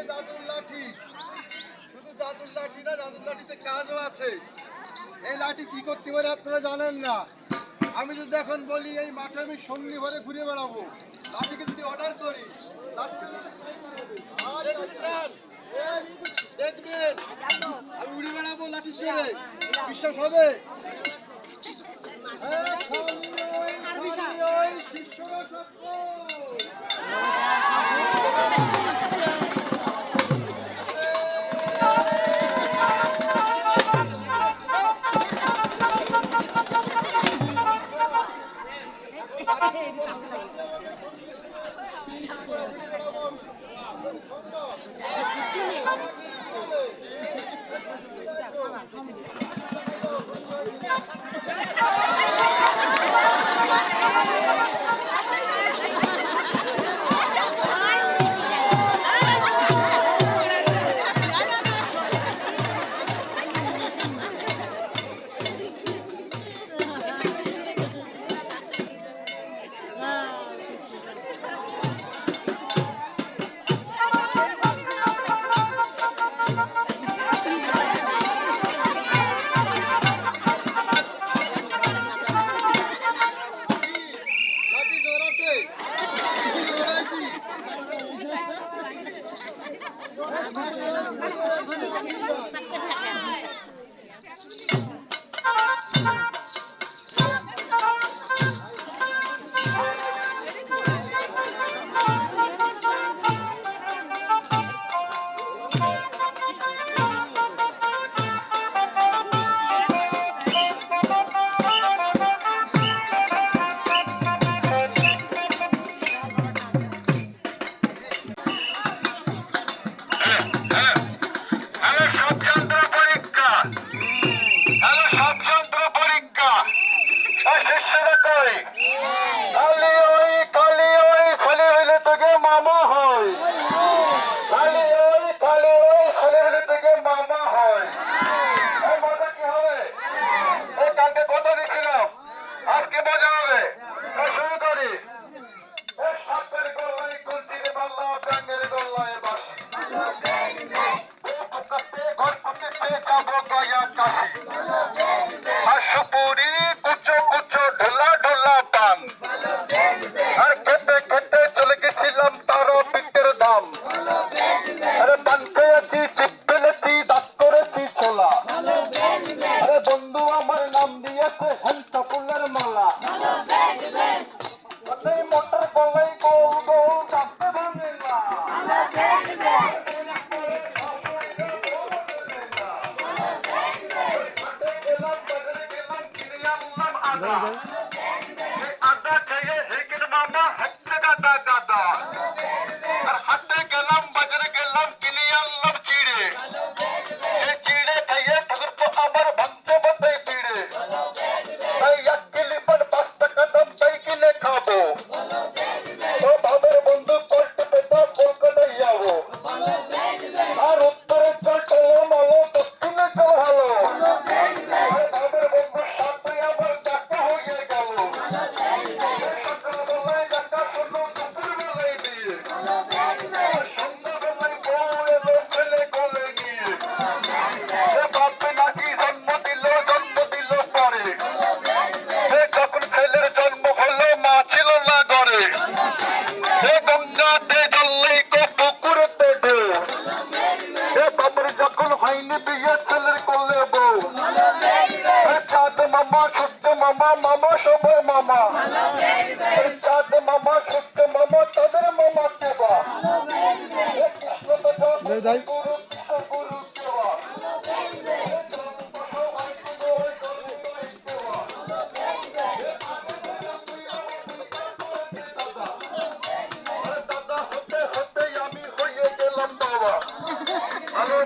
জাদুর লাঠি, শুধু জাদুর লাঠি না, জাদুর লাঠিতে কাজও আছে। এই লাঠি কি করতে পারে আপনারা জানেন না। আমি যদি এখন বলি এই মাঠে আমি সঙ্গী ভরে ঘুরে বেড়াবো, লাঠিকে যদি অর্ডার করি, দেখবেন আমি উড়ে বেড়াবো লাঠি ছেড়ে, বিশ্বাস হবে? শিষ্যরা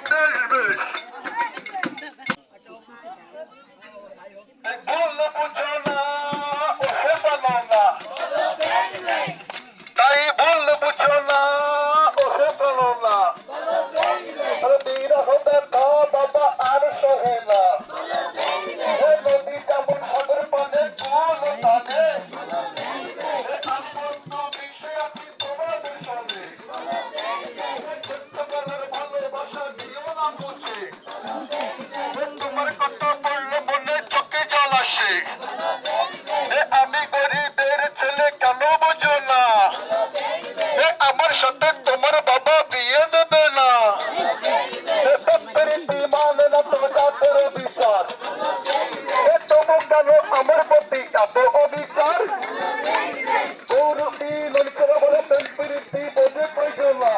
দেশ বেশ বললে বুঝো না ও হে বানানা তাই বললে বুঝো না ও হে বানানা আরে বীরা হবে না বাবা আর সহে না হে নদী কেমন সাগর পানে কোন টানে হে আনন্দ বিষয় আছি তোমাদের সঙ্গে ছোট্টবেলার ভালোবাসা দিও না মুছে তোমার কথা পড়লে মনে চোখে জল আসে আমি গরিবের ছেলে কেন বোঝো না আমার সাথে তোমার বাবা বিয়ে দেবে না মানে না তোমার জাতের বিচার তবু কেন আমার প্রতি এত অবিচার গৌরবী ললিতা বলে প্রীতি বোঝে প্রয়োজন না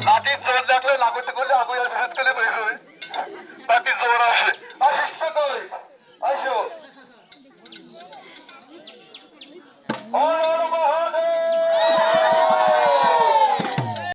লাঠির জোর লাগলে লাগুতে করলে আগুয়ার ভেতরে বের হবে বাকি জোর আসে